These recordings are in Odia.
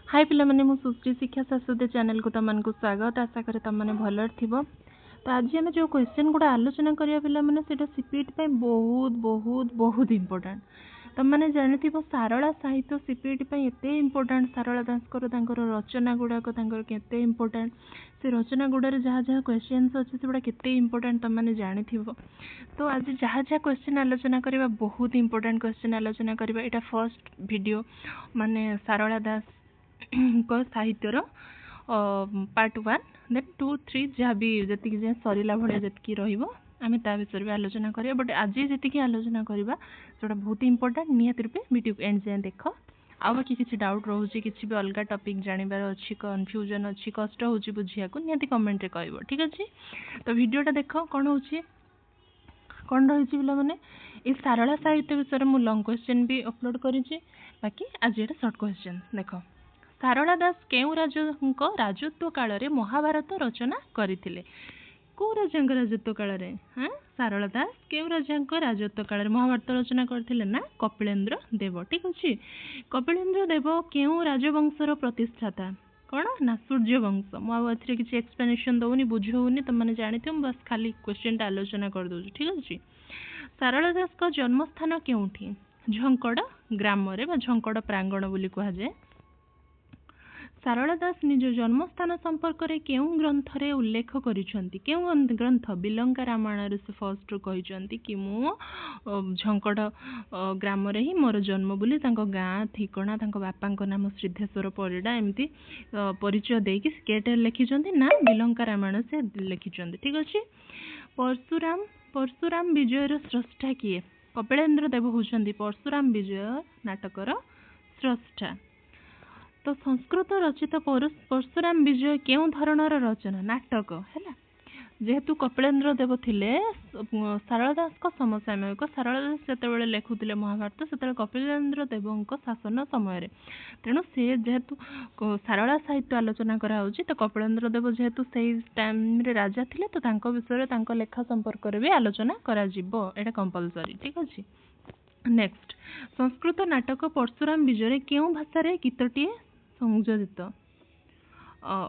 हाय पिला माने मु सुश्री शिक्षा शाश्वत चैनल को तुमको स्वागत। आशा करे तुम मैंने भल थो। तो आज आम जो क्वेश्चन गुड़ा आलोचना करिया पिला माने सेटा सीपीटी पे बहुत बहुत बहुत इंपोर्टेंट। तुम मैंने जानी सारला साहित्य सीपीटी पे एते इंपोर्टेंट। सारला दास रचना गुड़ाक केते इंपोर्टेंट, से रचना गुड़ार जहाँ जहाँ क्वेश्चंस अच्छे से केते इंपोर्टेंट तुम मैंने जानी। तो आज जहाँ जहाँ क्वेश्चन आलोचना करबा बहुत इंपोर्टेंट क्वेश्चन आलोचना करबा। एटा फर्स्ट वीडियो माने सारला दास को साहित्यर पार्ट 1 देन 2 3 जहाँ भी जी जाए सरला भाया जी रही ता विषय भी आलोचना करिया। बट आज जी आलोचना करवा जोटा बहुत इंपोर्टेंट निहत रूपे वीडियो एंड जाए देख। आ बाकी किसी डाउट रोचे कि अलग टॉपिक जानवर अच्छी कन्फ्यूजन अच्छी कष्ट हो बुझिया को निहत कमेंट रे कहबो। ठीक अच्छे तो वीडियोटा देख कौन हो कौन रही पिला माने ये सारला साहित्य विषय में लॉन्ग क्वेश्चन भी अपलोड करी। बाकी आज ये शॉर्ट क्वेश्चन देख। सारला दास केउ राजा राजत्व काल रे महाभारत रचना करथिले? को राजा राजत्व काल रे? हाँ सारला दास केउ राजा राजत्व काल रे महाभारत रचना करथिले ना कपिलेन्द्र देव। ठीक अच्छे कपिलेन्द्र देव केउ राजवंशर प्रतिष्ठाता? कौन ना सूर्य वंश। मुझे किसी एक्सप्लेनेशन दौनी बुझौनी तुम मैंने जानी बस खाली क्वेश्चन आलोचना कर दो। ठीक अच्छे सारला दास का जन्मस्थान केउठी? झंकड़ ग्राम रे झंकड़ प्रांगण बोली कहा जाए। सारला दास निज जन्मस्थान संपर्क में केउ ग्रंथ रे उल्लेख करिसेंती? केउ ग्रंथ? बिलंका रामायण से फर्स्ट कहिसेंती कि मु झंकड़ ग्राम रे ही मोर जन्म बोली गाँ ठिकणा बापा नाम सिद्धेश्वर परिडा एमती परिचय देकी केटे लिखिसेंती ना बिलंका रामायण से लिखिसेंती। ठीक अच्छे परशुराम विजयर स्रष्टा किए? कपिलेन्द्र देव होउछंती परशुराम विजय नाटकर स्रष्टा। तो संस्कृत रचित परशुराम विजय केउ धरणर रचना? नाटक है। जेहेतु कपिलेन्द्र देव थिले सारला दास को समसामयिक। सारला दास जिते लिखुले महाभारत से कपिलेन्द्र देव शासन समय तेणु से जेहेतु सारला साहित्य आलोचना कराउछि तो कपिलेन्द्र देव जेहेतु से टाइम रे राजा थिले तो विषय लेखा संपर्क भी आलोचना करा जिवो एटा कंपलसरी। ठीक अच्छे नेक्स्ट संस्कृत नाटक परशुराम विजय केउ भाषा रे गीतटी संयोजित?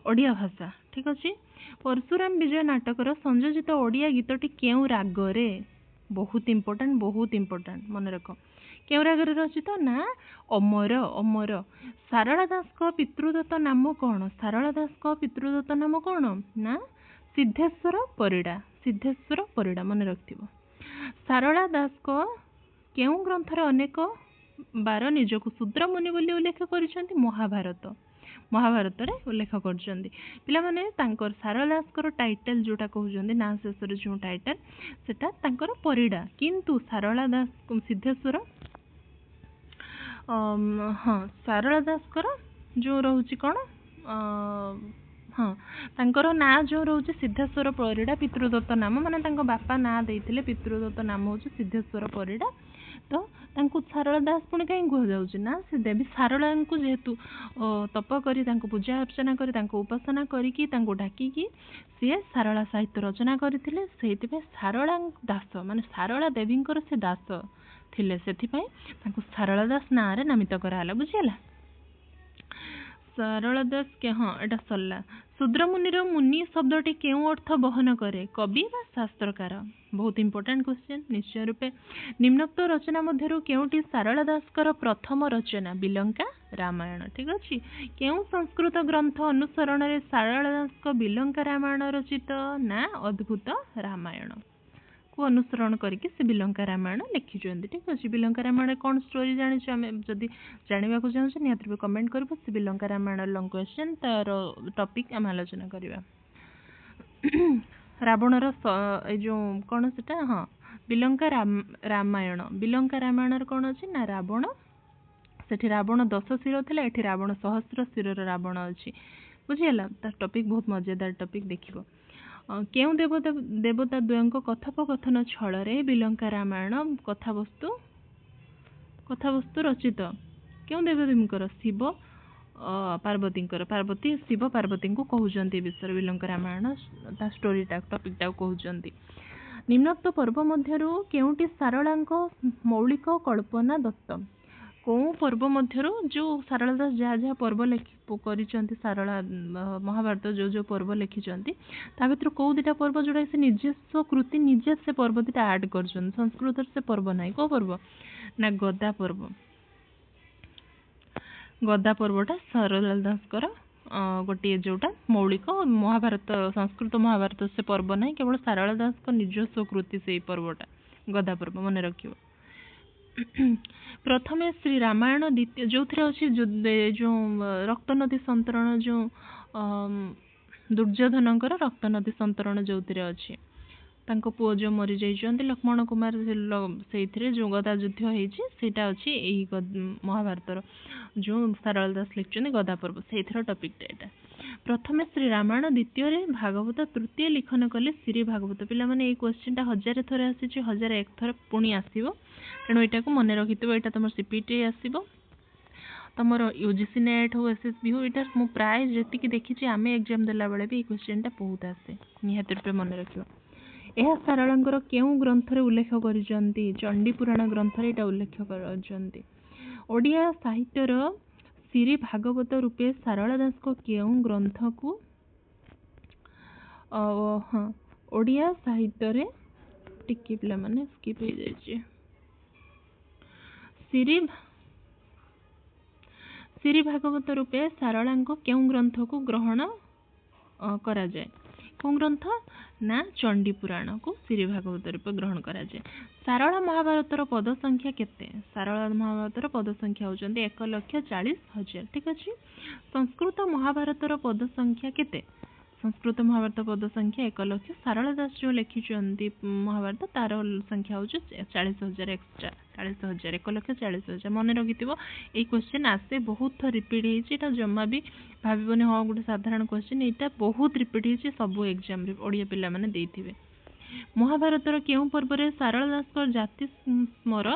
ओडिया भाषा। ठीक अच्छे परशुराम विजय नाटकर संयोजित ओडिया गीतटी केउ राग रे? बहुत इंपोर्टेंट मन रख। केउ राग रे रचित ना अमर अमर। सारला दास को पितृदत्त नाम कौन? सारला दास को पितृदत्त नाम कौन ना सिद्धेश्वर परिडा। सिद्धेश्वर परिडा मन रखिथिबो। सारला दास को केउ ग्रंथ रे अनेक बार निजको शूद्र मुनि बोली उल्लेख करिसेंती? महाभारत रे उल्लेख करछंती। पिला माने तांकर सारला दास टाइटल जोटा कहउछंती ना शेष जो टाइटल सेटा तांकर परिडा किंतु सारला दास सिद्धेश्वर हाँ सारला दास जो रोचे कौन हाँ तांकर ना जो रोचे सिद्धेश्वर परिडा पितृदत्त नाम माने तांको बापा ना देइथिले पितृदत्त नाम होचे सिद्धेश्वर परिडा। तो तांको सारला दास पुणी कहीं कह जाऊँ ना से देवी सारला को जेहेतु तप करी पूजा अर्चना करी उपासना करी डाकिकी सी सारला साहित्य रचना करथिले। सेहितिपे सारला दास माने सारला देवी से दास थिले सेथिपई तांको सारला दास ना रे नामित कराला। बुझिला सारला दास के हाँ एटा सरला। शूद्र मुनिर मुनि शब्दटी केउ अर्थ बहन करे? कवि व शास्त्रकार। बहुत इंपोर्टेंट क्वेश्चन निश्चय रूपे। निम्नोक्त रचना मध्यरु केउटी सारला दासकर प्रथम रचना? बिलंका रामायण। ठीक अच्छे केउ संस्कृत ग्रंथ अनुसरण रे सारला दास बिलंका रामायण रचित ना अद्भुत रामायण को अनुसरण करके से बिलंका रामायण लिखिं? ठीक अच्छे बिलंका रामायण कौन स्टोरी जानी आम जदि जानवा चाहूँ निहत कमेंट कर बिलंका रामायण लॉन्ग क्वेश्चन तार टॉपिक आम आलोचना करवा। रावणर जो कौन से हाँ बिलंका रामायण। बिलंका रामायण कौन अच्छे ना रावण सेठी रावण 10 शिर थिला एठी रावण 100 शिरर रावण अच्छी। बुझीगला तार टॉपिक बहुत मजेदार टॉपिक देखिबो। केउ देवता द्वयं कथोपकथन छल बिलंका रामायण कथावस्तु रचित? केउ देवदेवींकर? शिव पार्वती पार्वती शिव पार्वती को कहउचंती विषय बिलंका रामायण ता स्टोरीटा टॉपिकटा कहउचंती। निम्नोक्त पर्व मध्यरु केउटी सारलांको मौलिक कल्पना दत्त? କେଉଁ ପର୍ବ ମଧ୍ୟରୁ ଯେଉଁ ସାରଳା ଦାସ ଯାହା ଯାହା ପର୍ବ କରିଛନ୍ତି ସାରଳା ମହାଭାରତ ଯେଉଁ ପର୍ବ ଲେଖିଛନ୍ତି ତା ଭିତରୁ କେଉଁ ଦୁଇଟା ପର୍ବ ଯେଉଁଟା ସେ ନିଜସ୍ୱ କୃତି ନିଜେ ସେ ପର୍ବ ଦୁଇଟା ଆଡ଼୍ କରିଛନ୍ତି, ସଂସ୍କୃତରେ ସେ ପର୍ବ ନାହିଁ। କେଉଁ ପର୍ବ ନା ଗଦା ପର୍ବ। ଗଦା ପର୍ବଟା ସାରଳା ଦାସଙ୍କର ଗୋଟିଏ ଯେଉଁଟା ମୌଳିକ ମହାଭାରତ ସଂସ୍କୃତ ମହାଭାରତ ସେ ପର୍ବ ନାହିଁ, କେବଳ ସାରଳା ଦାସଙ୍କ ନିଜସ୍ୱ କୃତି ସେଇ ପର୍ବଟା ଗଦା ପର୍ବ, ମନେ ରଖିବ। ପ୍ରଥମେ ଶ୍ରୀ ରାମାୟଣ ଦ୍ୱିତୀୟ ଯେଉଁଥିରେ ଅଛି ଯେଉଁ ରକ୍ତନଦୀ ସନ୍ତରଣ ଯେଉଁ ଦୁର୍ଯ୍ୟୋଧନଙ୍କର ରକ୍ତନଦୀ ସନ୍ତରଣ ଯେଉଁଥିରେ ଅଛି, ତାଙ୍କ ପୁଅ ଯେଉଁ ମରିଯାଇଛନ୍ତି ଲକ୍ଷ୍ମଣ କୁମାର, ସେଇଥିରେ ଯେଉଁ ଗଦା ଯୁଦ୍ଧ ହେଇଛି ସେଇଟା ଅଛି ଏଇ ମହାଭାରତର ଯେଉଁ ସାରଳା ଦାସ ଲେଖିଛନ୍ତି ଗଦା ପର୍ବ, ସେଇଥିର ଟପିକଟା ଏଇଟା। ପ୍ରଥମେ ଶ୍ରୀ ରାମାୟଣ ଦ୍ୱିତୀୟରେ ଭାଗବତ ତୃତୀୟ ଲିଖନ କଲେ ଶ୍ରୀ ଭାଗବତ। ପିଲାମାନେ ଏଇ କ୍ୱେଶ୍ଚିନ୍ଟା 1000 ଥର ଆସିଛି, 1001 ଥର ପୁଣି ଆସିବ, ତେଣୁ ଏଇଟାକୁ ମନେ ରଖିଥିବ। ଏଇଟା ତୁମର CPT ଆସିବ, ତୁମର UGC ନେଟ୍ ହଉ SSB ହଉ, ଏଇଟା ମୁଁ ପ୍ରାୟ ଯେତିକି ଦେଖିଛି ଆମେ ଏକ୍ଜାମ୍ ଦେଲାବେଳେ ବି ଏଇ କ୍ୱେଶ୍ଚିନ୍ଟା ବହୁତ ଆସେ, ନିହାତି ରୂପେ ମନେ ରଖିବ। ଏହା ସାରଳାଙ୍କର କେଉଁ ଗ୍ରନ୍ଥରେ ଉଲ୍ଲେଖ କରିଛନ୍ତି? ଚଣ୍ଡୀ ପୁରାଣ ଗ୍ରନ୍ଥରେ ଏଇଟା ଉଲ୍ଲେଖ କରିଛନ୍ତି। ଓଡ଼ିଆ ସାହିତ୍ୟର ଶ୍ରୀ ଭାଗବତ ରୂପେ ସାରଳା ଦାସଙ୍କ କେଉଁ ଗ୍ରନ୍ଥକୁ ଓଡ଼ିଆ ସାହିତ୍ୟରେ ଟିକେ ପିଲାମାନେ ସ୍କିପ୍ ହେଇଯାଇଛି। ଶ୍ରୀ ଭାଗବତ ରୂପେ ସାରଳାଙ୍କ କେଉଁ ଗ୍ରନ୍ଥକୁ ଗ୍ରହଣ କରାଯାଏ? କେଉଁ ଗ୍ରନ୍ଥ ନା ଚଣ୍ଡୀ ପୁରାଣକୁ ଶ୍ରୀ ଭାଗବତ ରୂପେ ଗ୍ରହଣ କରାଯାଏ। ସାରଳା ମହାଭାରତର ପଦ ସଂଖ୍ୟା କେତେ? ସାରଳା ମହାଭାରତର ପଦ ସଂଖ୍ୟା ହେଉଛନ୍ତି 1,40,000। ଠିକ ଅଛି। ସଂସ୍କୃତ ମହାଭାରତର ପଦ ସଂଖ୍ୟା କେତେ? ସଂସ୍କୃତ ମହାଭାରତ ପଦ ସଂଖ୍ୟା 1,00,000। ସାରଳା ଦାସ ଯେଉଁ ଲେଖିଛନ୍ତି ମହାଭାରତ ତାର ସଂଖ୍ୟା ହେଉଛି 40,000 ଏକ୍ସଟ୍ରା, 40,000, 1,40,000 ମନେ ରଖିଥିବ। ଏଇ କ୍ୱେଶ୍ଚିନ୍ ଆସେ ବହୁତ ଥର ରିପିଟ୍ ହେଇଛି, ଏଇଟା ଜମା ବି ଭାବିବନି ହଁ ଗୋଟେ ସାଧାରଣ କ୍ୱେଶ୍ଚିନ୍, ଏଇଟା ବହୁତ ରିପିଟ୍ ହେଇଛି, ସବୁ ଏକ୍ଜାମ୍ରେ ଓଡ଼ିଆ ପିଲାମାନେ ଦେଇଥିବେ। ମହାଭାରତର କେଉଁ ପର୍ବରେ ସାରଳା ଦାସଙ୍କ ଜାତି ସ୍ମର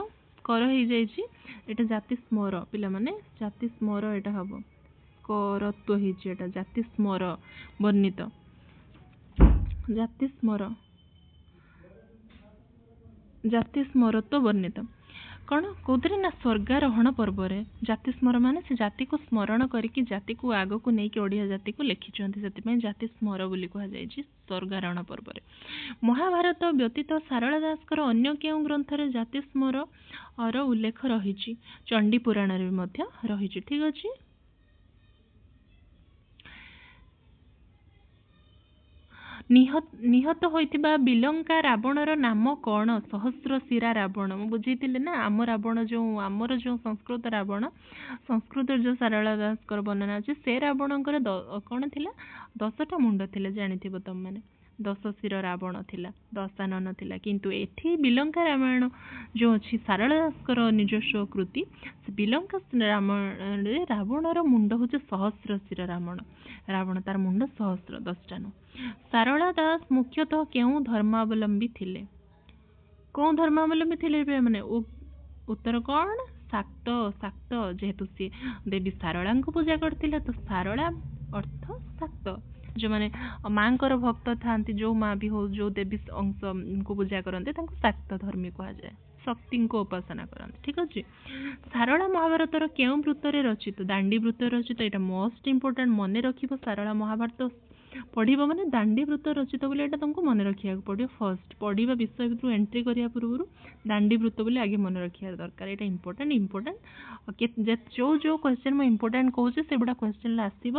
କର ହେଇଯାଇଛି? ଏଇଟା ଜାତି ସ୍ମର ପିଲାମାନେ, ଜାତି ସ୍ମର ଏଇଟା ହବ, କରତ୍ୱ ହେଇଛି, ଏଇଟା ଜାତି ସ୍ମର ବର୍ଣ୍ଣିତ, ଜାତି ସ୍ମରତ୍ୱ ବର୍ଣ୍ଣିତ। କ'ଣ କୋଉଥିରେ ନା ସ୍ୱର୍ଗାରୋହଣ ପର୍ବରେ। ଜାତି ସ୍ମର ମାନେ ସେ ଜାତିକୁ ସ୍ମରଣ କରିକି ଜାତିକୁ ଆଗକୁ ନେଇକି ଓଡ଼ିଆ ଜାତିକୁ ଲେଖିଛନ୍ତି, ସେଥିପାଇଁ ଜାତି ସ୍ମର ବୋଲି କୁହାଯାଇଛି ସ୍ୱର୍ଗାରୋହଣ ପର୍ବରେ। ମହାଭାରତ ବ୍ୟତୀତ ସାରଳା ଦାସଙ୍କର ଅନ୍ୟ କେଉଁ ଗ୍ରନ୍ଥରେ ଜାତି ସ୍ମରର ଉଲ୍ଲେଖ ରହିଛି? ଚଣ୍ଡୀ ପୁରାଣରେ ମଧ୍ୟ ରହିଛି। ଠିକ ଅଛି। ନିହତ ହୋଇଥିବା ବିଲଙ୍କା ରାବଣର ନାମ କ'ଣ? ସହସ୍ରଶିରା ରାବଣ। ମୁଁ ବୁଝେଇଥିଲି ନା ଆମର ଯେଉଁ ସଂସ୍କୃତ ରାବଣ, ସଂସ୍କୃତରେ ଯେଉଁ ସାରଳା ଦାସଙ୍କର ବର୍ଣ୍ଣନା ଅଛି, ସେ ରାବଣଙ୍କର କ'ଣ ଥିଲା? 10ଟା ମୁଣ୍ଡ ଥିଲା, ଜାଣିଥିବ ତମମାନେ, 10 ଶିର ରାବଣ ଥିଲା, ଦଶାନନ ଥିଲା। କିନ୍ତୁ ଏଠି ବିଲଙ୍କା ରାମାୟଣ ଯେଉଁ ଅଛି ସାରଳା ଦାସଙ୍କର ନିଜସ୍ୱ କୃତି, ସେ ବିଲଙ୍କା ରାମାୟଣରେ ରାବଣର ମୁଣ୍ଡ ହେଉଛି ସହସ୍ରଶିର ରାବଣ, ତାର ମୁଣ୍ଡ 1000, 10ଟା ନୁହଁ। ସାରଳା ଦାସ ମୁଖ୍ୟତଃ କେଉଁ ଧର୍ମାବଲମ୍ବୀ ଥିଲେ? କେଉଁ ଧର୍ମାବଲମ୍ବୀ ଥିଲେ ମାନେ ଉତ୍ତର କ'ଣ? ଶାକ୍ତ। ଯେହେତୁ ସିଏ ଦେବୀ ସାରଳାଙ୍କୁ ପୂଜା କରିଥିଲେ, ତ ସାରଳା ଅର୍ଥ ଶାକ୍ତ। ଯେଉଁମାନେ ମାଙ୍କର ଭକ୍ତ ଥାଆନ୍ତି, ଯେଉଁ ମା ବି ହଉ, ଯେଉଁ ଦେବୀ ଅଂଶଙ୍କୁ ପୂଜା କରନ୍ତି ତାଙ୍କୁ ଶାକ୍ତ ଧର୍ମୀ କୁହାଯାଏ, ଶକ୍ତିଙ୍କୁ ଉପାସନା କରନ୍ତି। ଠିକ ଅଛି। ସାରଳା ମହାଭାରତର କେଉଁ ବୃତ୍ତରେ ରଚିତ? ଦାଣ୍ଡି ବୃତ୍ତରେ ରଚିତ। ଏଇଟା ମୋଷ୍ଟ ଇମ୍ପୋର୍ଟାଣ୍ଟ, ମନେ ରଖିବ। ସାରଳା ମହାଭାରତ ପଢ଼ିବ ମାନେ ଦାଣ୍ଡି ବୃତ୍ତ ରଚିତ ବୋଲି ଏଇଟା ତୁମକୁ ମନେ ରଖିବାକୁ ପଡ଼ିବ। ଫାର୍ଷ୍ଟ ପଢ଼ିବା ବିଷୟ ଭିତରୁ ଏଣ୍ଟ୍ରି କରିବା ପୂର୍ବରୁ ଦାଣ୍ଡି ବୃତ୍ତ ବୋଲି ଆଗେ ମନେ ରଖିବା ଦରକାର। ଏଇଟା ଇମ୍ପୋର୍ଟାଣ୍ଟ। ଯେଉଁ କ୍ୱେଶ୍ଚିନ୍ ମୁଁ ଇମ୍ପୋର୍ଟାଣ୍ଟ କହୁଛି ସେଗୁଡ଼ା କ୍ୱେଶ୍ଚିନ୍ରେ ଆସିବ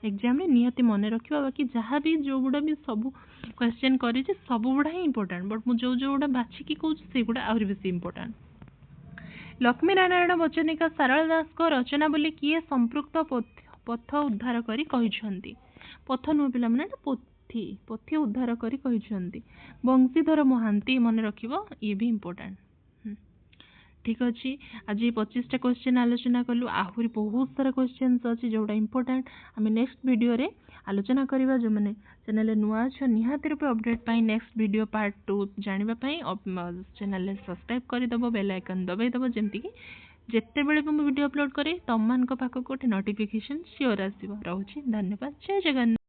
ଏକ୍ଜାମ୍ରେ, ନିହାତି ମନେ ରଖିବା। ବାକି ଯାହା ବି ଯେଉଁଗୁଡ଼ା ବି ସବୁ କ୍ୱେଶ୍ଚିନ୍ କରିଛି ସବୁଗୁଡ଼ା ହିଁ ଇମ୍ପୋର୍ଟାଣ୍ଟ, ବଟ୍ ମୁଁ ଯେଉଁଗୁଡ଼ା ବାଛିକି କହୁଛି ସେଗୁଡ଼ା ଆହୁରି ବେଶୀ ଇମ୍ପୋର୍ଟାଣ୍ଟ। ଲକ୍ଷ୍ମୀନାରାୟଣ ବଚନିକା ସାରଳା ଦାସଙ୍କ ରଚନା ବୋଲି କିଏ ସମ୍ପୃକ୍ତ ପଥ ଉଦ୍ଧାର କରି କହିଛନ୍ତି? ପଥ ନୁହଁ ପିଲାମାନେ, ଏଇଟା ପୋଥି ଉଦ୍ଧାର କରି କହିଛନ୍ତି। ବଂଶୀଧର ମହାନ୍ତି, ମନେ ରଖିବ, ଇଏ ବି ଇମ୍ପୋର୍ଟାଣ୍ଟ। ଠିକ ଅଛି। ଆଜି 25ଟା କ୍ୱେଶ୍ଚିନ୍ ଆଲୋଚନା କଲୁ, ଆହୁରି ବହୁତ ସାରା କ୍ୱେଶ୍ଚିନ୍ସ ଅଛି ଯେଉଁଟା ଇମ୍ପୋର୍ଟାଣ୍ଟ ଆମେ ନେକ୍ସଟ ଭିଡ଼ିଓରେ ଆଲୋଚନା କରିବା। ଯେଉଁମାନେ ଚ୍ୟାନେଲରେ ନୂଆ ଅଛ ନିହାତି ରୂପେ ଅପଡ଼େଟ୍ ପାଇଁ ନେକ୍ସଟ ଭିଡ଼ିଓ ପାର୍ଟ 2 ଜାଣିବା ପାଇଁ ଚ୍ୟାନେଲରେ ସବସ୍କ୍ରାଇବ୍ କରିଦେବ, ବେଲ୍ ଆଇକନ୍ ଦବାଇଦେବ, ଯେମିତିକି ଯେତେବେଳେ ବି ମୁଁ ଭିଡ଼ିଓ ଅପଲୋଡ଼ କରେ ତମମାନଙ୍କ ପାଖକୁ ଗୋଟେ ନୋଟିଫିକେସନ୍ ସିଓର ଆସିବ। ରହୁଛି, ଧନ୍ୟବାଦ, ଜୟ ଜଗନ୍ନାଥ।